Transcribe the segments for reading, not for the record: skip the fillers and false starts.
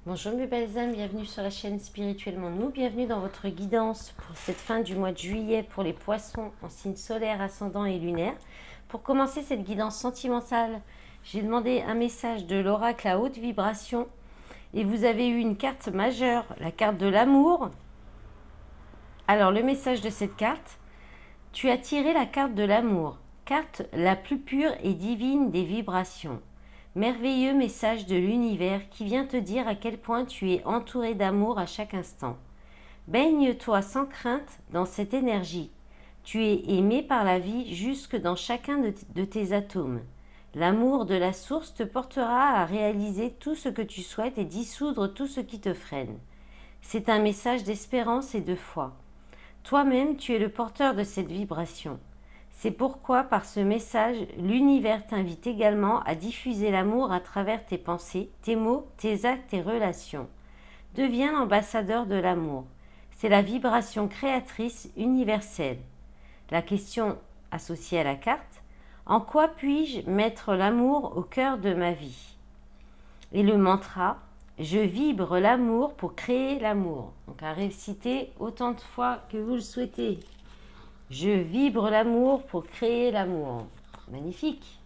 Bonjour mes belles âmes, bienvenue sur la chaîne Spirituellement Nous, bienvenue dans votre guidance pour cette fin du mois de juillet pour les poissons en signe solaire, ascendant et lunaire. Pour commencer cette guidance sentimentale, j'ai demandé un message de l'oracle à haute vibration et vous avez eu une carte majeure, la carte de l'amour. Alors le message de cette carte, tu as tiré la carte de l'amour, carte la plus pure et divine des vibrations. Merveilleux message de l'univers qui vient te dire à quel point tu es entouré d'amour à chaque instant. Baigne-toi sans crainte dans cette énergie. Tu es aimé par la vie jusque dans chacun de tes atomes. L'amour de la source te portera à réaliser tout ce que tu souhaites et dissoudre tout ce qui te freine. C'est un message d'espérance et de foi. Toi-même, tu es le porteur de cette vibration. C'est pourquoi, par ce message, l'univers t'invite également à diffuser l'amour à travers tes pensées, tes mots, tes actes et relations. Deviens l'ambassadeur de l'amour. C'est la vibration créatrice universelle. La question associée à la carte, en quoi puis-je mettre l'amour au cœur de ma vie? Et le mantra, je vibre l'amour pour créer l'amour. Donc à réciter autant de fois que vous le souhaitez. Je vibre l'amour pour créer l'amour. Magnifique.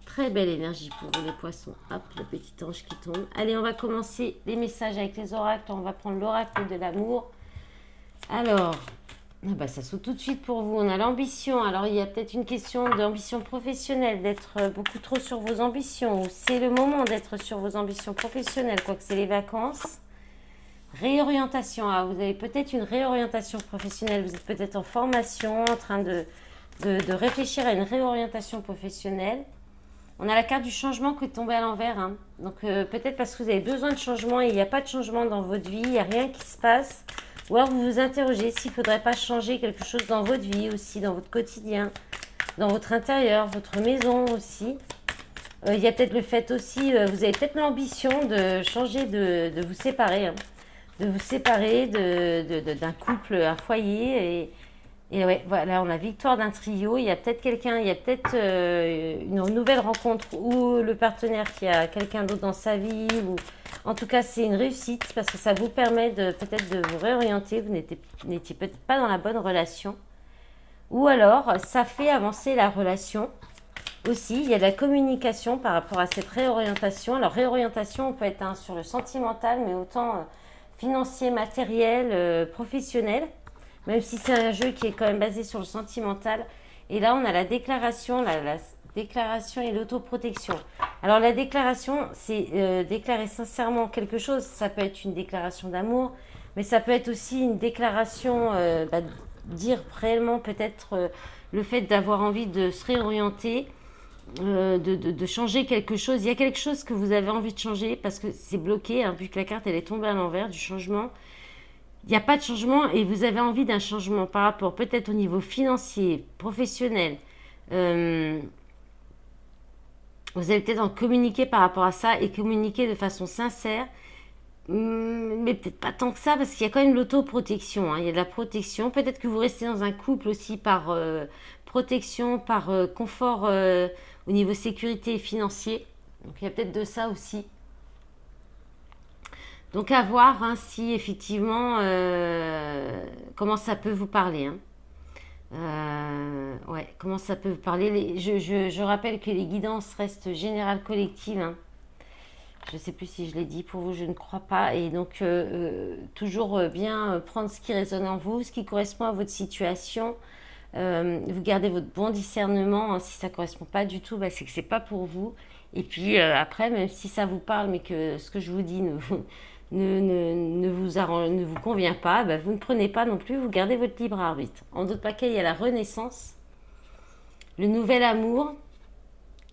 Très belle énergie pour vous les poissons. Hop, le petit ange qui tombe. Allez, on va commencer les messages avec les oracles. On va prendre l'oracle de l'amour. Alors, ça saute tout de suite pour vous. On a l'ambition. Alors, il y a peut-être une question d'ambition professionnelle, d'être beaucoup trop sur vos ambitions. Ou c'est le moment d'être sur vos ambitions professionnelles, quoique c'est les vacances. Réorientation, vous avez peut-être une réorientation professionnelle, vous êtes peut-être en formation, en train de réfléchir à une réorientation professionnelle. On a la carte du changement qui est tombée à l'envers, hein. Donc peut-être parce que vous avez besoin de changement et il n'y a pas de changement dans votre vie, il n'y a rien qui se passe. Ou alors vous vous interrogez s'il ne faudrait pas changer quelque chose dans votre vie aussi, dans votre quotidien, dans votre intérieur, votre maison aussi. Il y a peut-être le fait aussi, vous avez peut-être l'ambition de changer, de vous séparer, hein, de vous séparer d'un couple, un foyer. Et ouais, voilà, on a victoire d'un trio. Il y a peut-être quelqu'un, il y a peut-être une nouvelle rencontre ou le partenaire qui a quelqu'un d'autre dans sa vie. Ou... En tout cas, c'est une réussite parce que ça vous permet peut-être de vous réorienter. Vous n'étiez peut-être pas dans la bonne relation. Ou alors, ça fait avancer la relation. Aussi, il y a de la communication par rapport à cette réorientation. Alors, réorientation, on peut être sur le sentimental, mais autant financier, matériel, professionnel, même si c'est un jeu qui est quand même basé sur le sentimental. Et là, on a la déclaration, la déclaration et l'autoprotection. Alors, la déclaration, c'est déclarer sincèrement quelque chose. Ça peut être une déclaration d'amour, mais ça peut être aussi une déclaration, dire réellement peut-être le fait d'avoir envie de se réorienter, de changer quelque chose. Il y a quelque chose que vous avez envie de changer parce que c'est bloqué, hein, vu que la carte elle est tombée à l'envers du changement. Il n'y a pas de changement et vous avez envie d'un changement par rapport peut-être au niveau financier, professionnel. Euh, Vous allez peut-être en communiquer par rapport à ça et communiquer de façon sincère. Mais peut-être pas tant que ça parce qu'il y a quand même l'autoprotection, hein. Il y a de la protection. Peut-être que vous restez dans un couple aussi par protection, par confort au niveau sécurité et financier. Donc il y a peut-être de ça aussi. Donc à voir, hein, si effectivement comment ça peut vous parler, hein. Ouais, comment ça peut vous parler. Je rappelle que les guidances restent générales collectives, hein. Je ne sais plus si je l'ai dit pour vous, je ne crois pas. Et donc, toujours bien prendre ce qui résonne en vous, ce qui correspond à votre situation. Vous gardez votre bon discernement, hein. Si ça ne correspond pas du tout, c'est que ce n'est pas pour vous. Et puis après, même si ça vous parle, mais que ce que je vous dis ne vous convient pas, vous ne prenez pas non plus, vous gardez votre libre arbitre. En d'autres paquets, il y a la renaissance, le nouvel amour,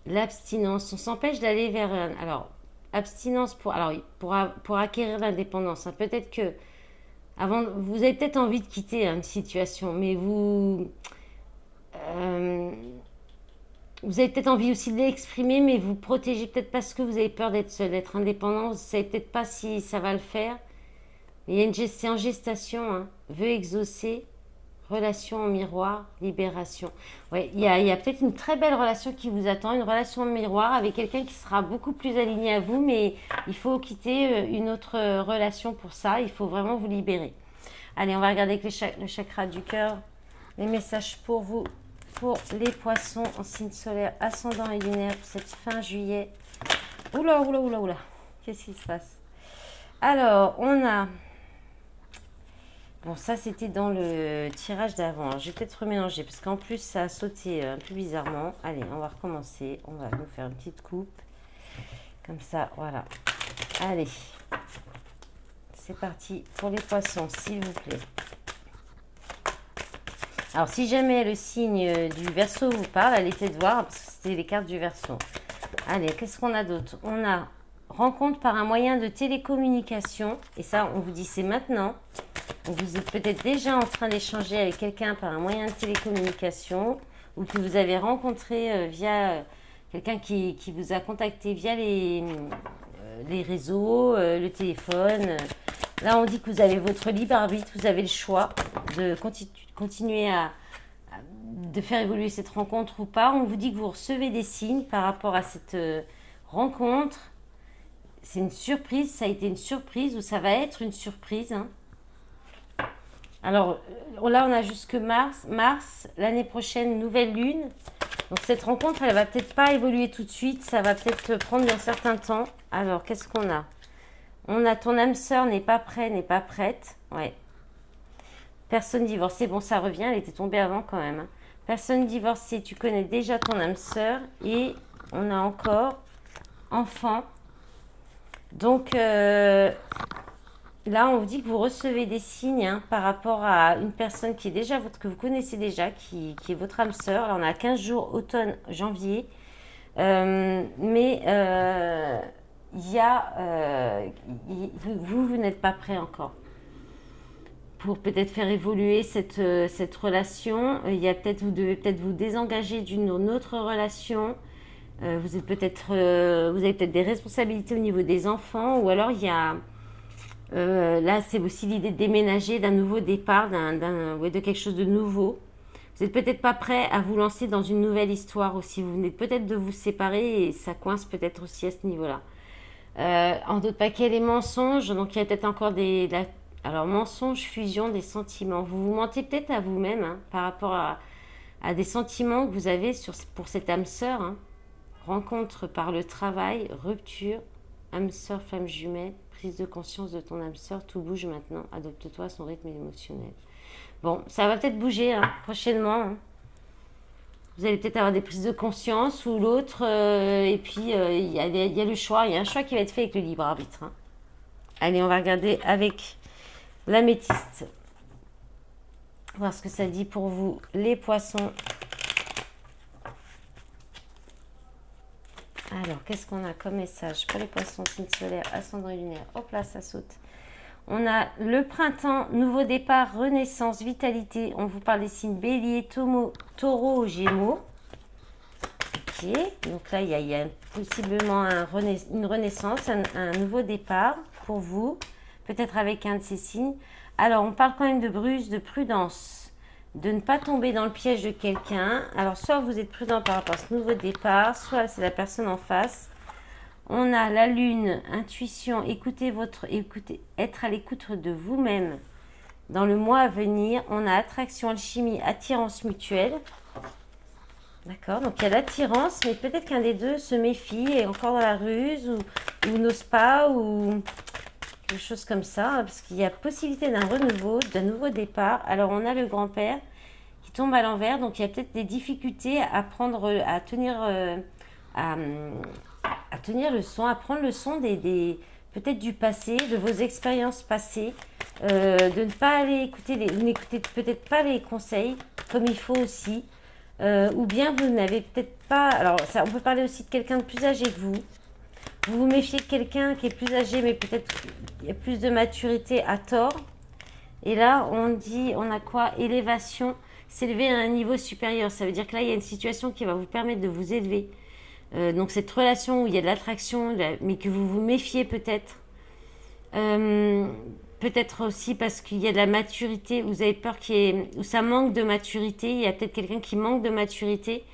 l'abstinence. On s'empêche d'aller vers... Alors, abstinence pour acquérir l'indépendance, hein. Peut-être que avant, vous avez peut-être envie de quitter, hein, une situation, mais euh, vous avez peut-être envie aussi de l'exprimer, mais vous protégez peut-être parce que vous avez peur d'être seul, d'être indépendant. Vous ne savez peut-être pas si ça va le faire. Mais c'est en gestation, hein. Veut exaucer, relation au miroir, libération. Ouais, il y a peut-être une très belle relation qui vous attend, une relation au miroir avec quelqu'un qui sera beaucoup plus aligné à vous, mais il faut quitter une autre relation pour ça. Il faut vraiment vous libérer. Allez, on va regarder avec le chakra du cœur, les messages pour vous, pour les poissons en signe solaire, ascendant et lunaire pour cette fin juillet. Oula, oula, oula, oula. Qu'est-ce qui se passe? Alors, on a... Bon, ça, c'était dans le tirage d'avant. Je vais peut-être remélanger parce qu'en plus, ça a sauté un peu bizarrement. Allez, on va recommencer. On va nous faire une petite coupe. Comme ça, voilà. Allez. C'est parti pour les poissons, s'il vous plaît. Alors, si jamais le signe du Verseau vous parle, allez peut-être voir parce que c'était les cartes du Verseau. Allez, qu'est-ce qu'on a d'autre? On a rencontre par un moyen de télécommunication. Et ça, on vous dit c'est maintenant. Donc, vous êtes peut-être déjà en train d'échanger avec quelqu'un par un moyen de télécommunication ou que vous avez rencontré via quelqu'un qui vous a contacté via les réseaux, le téléphone. Là, on dit que vous avez votre libre arbitre, vous avez le choix de continuer de faire évoluer cette rencontre ou pas. On vous dit que vous recevez des signes par rapport à cette rencontre. C'est une surprise, ça a été une surprise ou ça va être une surprise. Hein. Alors là, on a jusque mars. L'année prochaine, nouvelle lune. Donc cette rencontre, elle va peut-être pas évoluer tout de suite. Ça va peut-être prendre un certain temps. Alors, qu'est-ce qu'on a? On a ton âme sœur n'est pas prêt, n'est pas prête. Ouais. Personne divorcée. Bon, ça revient. Elle était tombée avant quand même. Hein. Personne divorcée. Tu connais déjà ton âme sœur. Et on a encore enfant. Donc... là, on vous dit que vous recevez des signes hein, par rapport à une personne qui est déjà que vous connaissez déjà, qui est votre âme sœur. Là, on a 15 jours, automne, janvier. Mais il y a... vous n'êtes pas prêt encore. Pour peut-être faire évoluer cette relation, vous devez peut-être vous désengager d'une autre relation. Vous avez peut-être des responsabilités au niveau des enfants. Ou alors, il y a... là, c'est aussi l'idée de déménager, d'un nouveau départ, de quelque chose de nouveau. Vous n'êtes peut-être pas prêt à vous lancer dans une nouvelle histoire aussi. Vous venez peut-être de vous séparer et ça coince peut-être aussi à ce niveau-là. En d'autres paquets, les mensonges. Donc, il y a peut-être encore alors, mensonges, fusion des sentiments. Vous vous mentez peut-être à vous-même hein, par rapport à des sentiments que vous avez pour cette âme sœur. Hein. Rencontre par le travail, rupture, âme sœur, flamme jumelle. Prise de conscience de ton âme sœur, tout bouge maintenant, adopte-toi à son rythme émotionnel. Bon, ça va peut-être bouger hein, prochainement. Hein. Vous allez peut-être avoir des prises de conscience ou l'autre, et puis il y a le choix, il y a un choix qui va être fait avec le libre arbitre. Hein. Allez, on va regarder avec l'améthyste. Voir ce que ça dit pour vous, les poissons. Alors, qu'est-ce qu'on a comme message pour les poissons, signe solaire, ascendant et lunaire? Hop là, ça saute. On a le printemps, nouveau départ, renaissance, vitalité. On vous parle des signes bélier, taureau, gémeaux. Ok, donc là, il y a possiblement une renaissance, un nouveau départ pour vous. Peut-être avec un de ces signes. Alors, on parle quand même de bruse, de prudence. De ne pas tomber dans le piège de quelqu'un. Alors, soit vous êtes prudent par rapport à ce nouveau départ, soit c'est la personne en face. On a la lune, intuition, être à l'écoute de vous-même. Dans le mois à venir, on a attraction, alchimie, attirance mutuelle. D'accord, donc il y a l'attirance, mais peut-être qu'un des deux se méfie, est encore dans la ruse, ou n'ose pas, ou quelque chose comme ça, parce qu'il y a possibilité d'un renouveau, d'un nouveau départ. Alors on a le grand-père qui tombe à l'envers, donc il y a peut-être des difficultés à tenir le son, à prendre le son peut-être du passé, de vos expériences passées, de ne pas aller vous n'écoutez peut-être pas les conseils comme il faut aussi, ou bien vous n'avez peut-être pas, alors ça, on peut parler aussi de quelqu'un de plus âgé que vous. Vous vous méfiez de quelqu'un qui est plus âgé, mais peut-être il y a plus de maturité à tort. Et là, on a quoi? Élévation, s'élever à un niveau supérieur. Ça veut dire que là, il y a une situation qui va vous permettre de vous élever. Donc cette relation où il y a de l'attraction, mais que vous vous méfiez peut-être. peut-être aussi parce qu'il y a de la maturité, vous avez peur ou ça manque de maturité, il y a peut-être quelqu'un qui manque de maturité.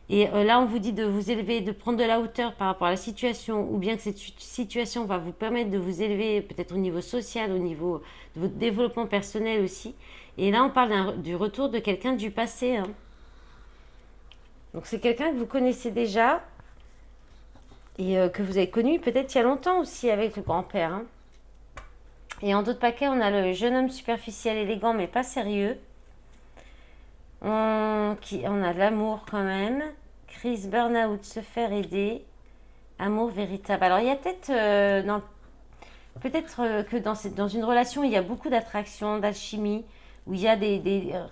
Et là, on vous dit de vous élever, de prendre de la hauteur par rapport à la situation, ou bien que cette situation va vous permettre de vous élever peut-être au niveau social, au niveau de votre développement personnel aussi. Et là, on parle du retour de quelqu'un du passé, hein. Donc c'est quelqu'un que vous connaissez déjà et que vous avez connu peut-être il y a longtemps aussi avec le grand-père, hein. Et en d'autres paquets, on a le jeune homme superficiel, élégant, mais pas sérieux. On a de l'amour quand même. Crise, burn-out, se faire aider. Amour véritable. Alors, il y a peut-être que dans une relation, il y a beaucoup d'attraction, d'alchimie, où il y a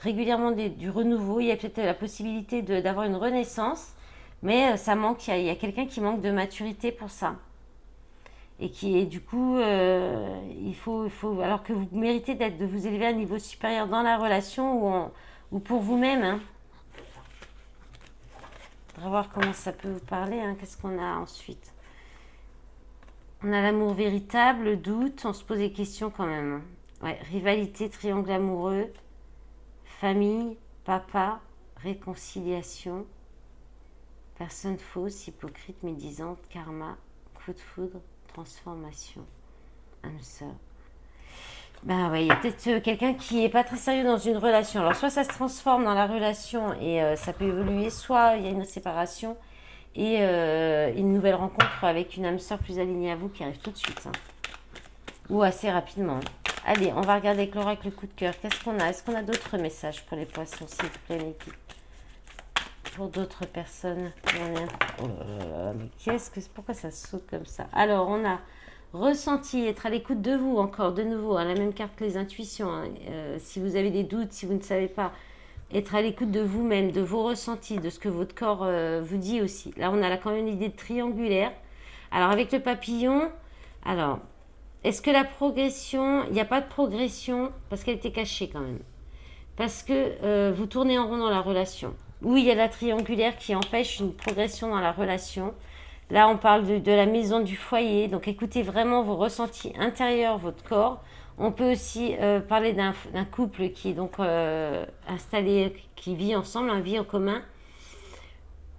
régulièrement du renouveau. Il y a peut-être la possibilité d'avoir une renaissance, mais ça manque. Il y a quelqu'un qui manque de maturité pour ça. Et qui est du coup, il faut, alors que vous méritez de vous élever à un niveau supérieur dans la relation ou pour vous-même, hein. On va voir comment ça peut vous parler, hein. Qu'est-ce qu'on a ensuite? On a l'amour véritable, le doute, on se pose des questions quand même. Ouais, rivalité, triangle amoureux, famille, papa, réconciliation, personne fausse, hypocrite, médisante, karma, coup de foudre, transformation, âme sœur. Ben ouais, il y a peut-être quelqu'un qui est pas très sérieux dans une relation. Alors soit ça se transforme dans la relation et ça peut évoluer, soit il y a une séparation et une nouvelle rencontre avec une âme sœur plus alignée à vous qui arrive tout de suite, hein. Ou assez rapidement. Allez, on va regarder avec l'oracle le coup de cœur. Qu'est-ce qu'on a? Est-ce qu'on a d'autres messages pour les poissons, s'il vous plaît, l'équipe? Pour d'autres personnes. Oh là là, mais pourquoi ça saute comme ça? Alors, on a ressenti, être à l'écoute de vous, encore de nouveau, hein, la même carte que les intuitions, hein. Si vous avez des doutes, si vous ne savez pas, être à l'écoute de vous-même, de vos ressentis, de ce que votre corps vous dit aussi. Là, on a quand même une idée de triangulaire. Alors, avec le papillon, alors, est-ce que la progression, il n'y a pas de progression parce qu'elle était cachée quand même? Parce que vous tournez en rond dans la relation. Oui, il y a la triangulaire qui empêche une progression dans la relation. Là, on parle de la maison, du foyer. Donc, écoutez vraiment vos ressentis intérieurs, votre corps. On peut aussi parler d'un couple qui est donc installé, qui vit ensemble, un vie en commun.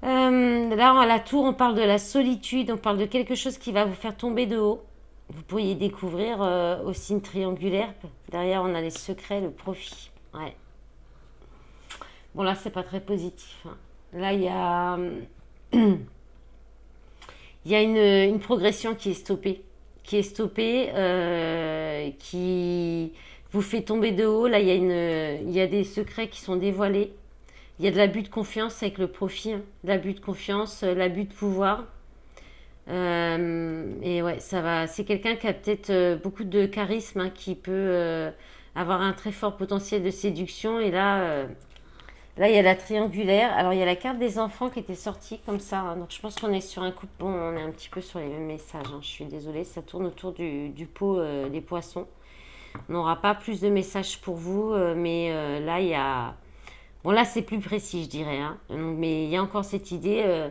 Là, à la tour, on parle de la solitude. On parle de quelque chose qui va vous faire tomber de haut. Vous pourriez découvrir aussi une triangulaire. Derrière, on a les secrets, le profit. Ouais. Bon, là, c'est pas très positif, hein. Là, il y a... il y a une progression qui est stoppée. Qui vous fait tomber de haut. Là, il y a des secrets qui sont dévoilés. Il y a de l'abus de confiance avec le profit, hein. L'abus de confiance, l'abus de pouvoir. Et ouais, ça va. C'est quelqu'un qui a peut-être beaucoup de charisme, hein, qui peut avoir un très fort potentiel de séduction. Et là, il y a la triangulaire. Alors, il y a la carte des enfants qui était sortie comme ça, hein. Donc, je pense qu'on est sur un couple. Bon, on est un petit peu sur les mêmes messages, hein. Je suis désolée, ça tourne autour du pot des poissons. On n'aura pas plus de messages pour vous, mais là, il y a... Bon, là, c'est plus précis, je dirais, hein. Donc, mais il y a encore cette idée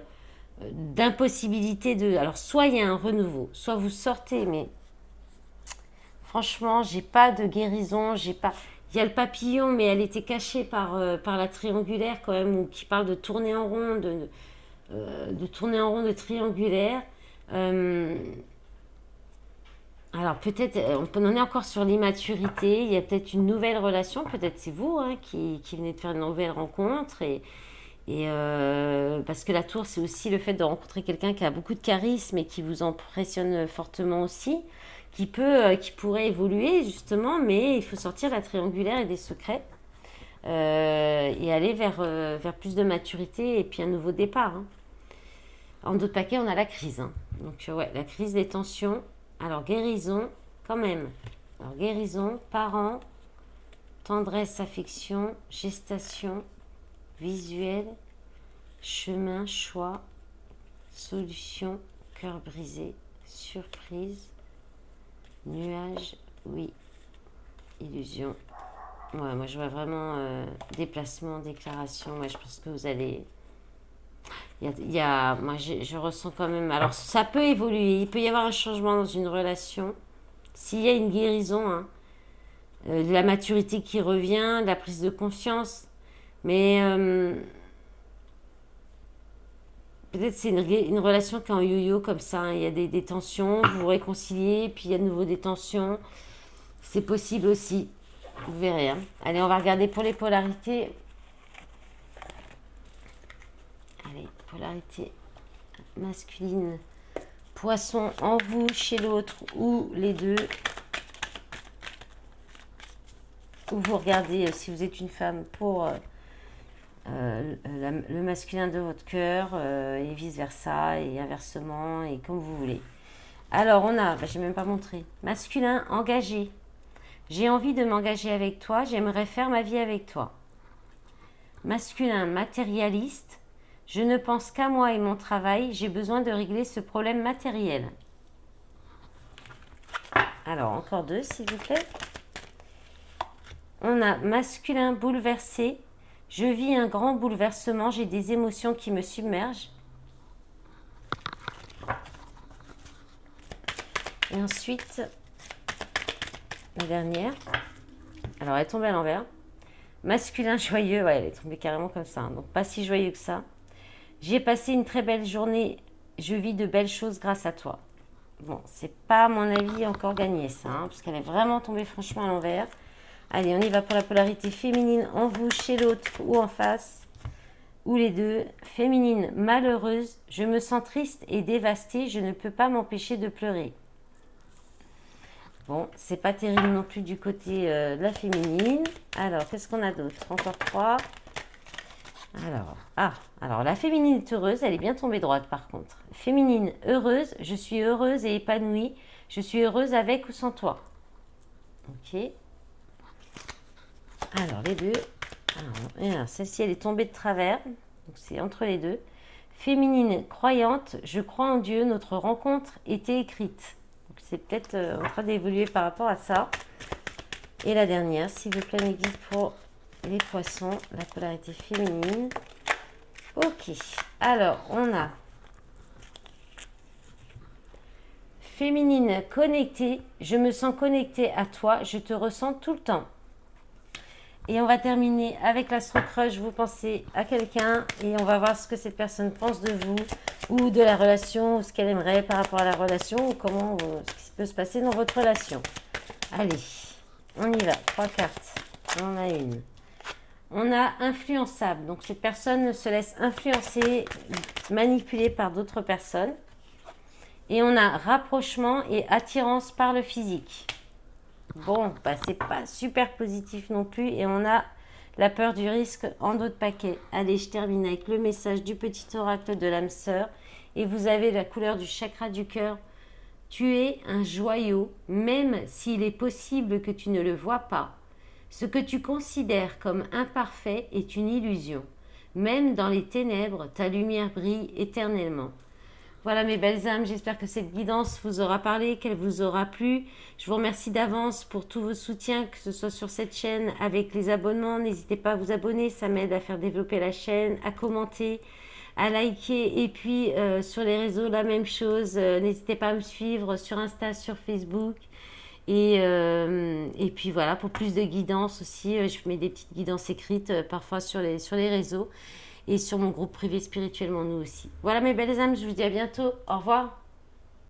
d'impossibilité de... Alors, soit il y a un renouveau, soit vous sortez, mais franchement, j'ai pas de guérison, j'ai pas... Il y a le papillon, mais elle était cachée par la triangulaire quand même, qui parle de tourner en rond, de tourner en rond, de triangulaire. Alors peut-être, on en est encore sur l'immaturité, il y a peut-être une nouvelle relation, peut-être c'est vous, hein, qui venez de faire une nouvelle rencontre. Parce que la tour, c'est aussi le fait de rencontrer quelqu'un qui a beaucoup de charisme et qui vous impressionne fortement aussi, qui pourrait évoluer justement, mais il faut sortir la triangulaire et des secrets et aller vers plus de maturité et puis un nouveau départ, hein. En d'autres paquets, on a la crise, hein. Donc ouais, la crise des tensions. Alors guérison, quand même. Alors guérison, parents, tendresse, affection, gestation, visuel, chemin, choix, solution, cœur brisé, surprise, nuage, oui, illusion. Ouais, moi je vois vraiment déplacement, déclaration. Ouais, je pense que vous allez... moi je ressens quand même... Alors ça peut évoluer, il peut y avoir un changement dans une relation. S'il y a une guérison, hein, de la maturité qui revient, de la prise de conscience. Mais peut-être c'est une relation qui est en yo-yo comme ça, hein. Il y a des tensions, vous vous réconciliez, puis il y a de nouveau des tensions. C'est possible aussi. Vous verrez, hein. Allez, on va regarder pour les polarités. Allez, polarité masculine. Poisson en vous, chez l'autre, ou les deux. Ou vous regardez, si vous êtes une femme, pour le masculin de votre cœur, et vice-versa, et inversement, et comme vous voulez. Alors, on a, je n'ai même pas montré, masculin engagé. J'ai envie de m'engager avec toi, j'aimerais faire ma vie avec toi. Masculin matérialiste. Je ne pense qu'à moi et mon travail, j'ai besoin de régler ce problème matériel. Alors, encore deux, s'il vous plaît. On a masculin bouleversé. Je vis un grand bouleversement, j'ai des émotions qui me submergent. Et ensuite, la dernière. Alors, elle est tombée à l'envers. Masculin joyeux, ouais, elle est tombée carrément comme ça, hein, donc pas si joyeux que ça. J'ai passé une très belle journée, je vis de belles choses grâce à toi. Bon, c'est pas à mon avis encore gagné ça, hein, parce qu'elle est vraiment tombée franchement à l'envers. Allez, on y va pour la polarité féminine en vous, chez l'autre ou en face, ou les deux. Féminine malheureuse, je me sens triste et dévastée, je ne peux pas m'empêcher de pleurer. Bon, c'est pas terrible non plus du côté de la féminine. Alors, qu'est-ce qu'on a d'autre? Encore trois. Alors, la féminine est heureuse, elle est bien tombée droite par contre. Féminine heureuse, je suis heureuse et épanouie. Je suis heureuse avec ou sans toi. Ok. Alors, les deux. Alors, celle-ci, elle est tombée de travers. Donc, c'est entre les deux. Féminine croyante, je crois en Dieu, notre rencontre était écrite. C'est peut-être en train d'évoluer par rapport à ça. Et la dernière, s'il vous plaît, mes guides pour les poissons, la polarité féminine. Ok, alors on a féminine connectée. Je me sens connectée à toi, je te ressens tout le temps. Et on va terminer avec l'Astro Crush. Vous pensez à quelqu'un et on va voir ce que cette personne pense de vous ou de la relation, ou ce qu'elle aimerait par rapport à la relation ou comment, ce qui peut se passer dans votre relation. Allez, on y va. 3 cartes. On en a une. On a influençable. Donc cette personne se laisse influencer, manipuler par d'autres personnes. Et on a rapprochement et attirance par le physique. Bon, bah, c'est pas super positif non plus. Et on a la peur du risque en dos de paquet. Allez, je termine avec le message du petit oracle de l'âme sœur. Et vous avez la couleur du chakra du cœur. Tu es un joyau, même s'il est possible que tu ne le vois pas. Ce que tu considères comme imparfait est une illusion. Même dans les ténèbres, ta lumière brille éternellement. Voilà mes belles âmes, j'espère que cette guidance vous aura parlé, qu'elle vous aura plu. Je vous remercie d'avance pour tous vos soutiens, que ce soit sur cette chaîne avec les abonnements. N'hésitez pas à vous abonner, ça m'aide à faire développer la chaîne, à commenter, à liker. Et puis sur les réseaux, la même chose. N'hésitez pas à me suivre sur Insta, sur Facebook. Et puis voilà, pour plus de guidance aussi, je mets des petites guidances écrites parfois sur les réseaux. Et sur mon groupe privé Spirituellement Nous aussi. Voilà mes belles âmes, je vous dis à bientôt. Au revoir.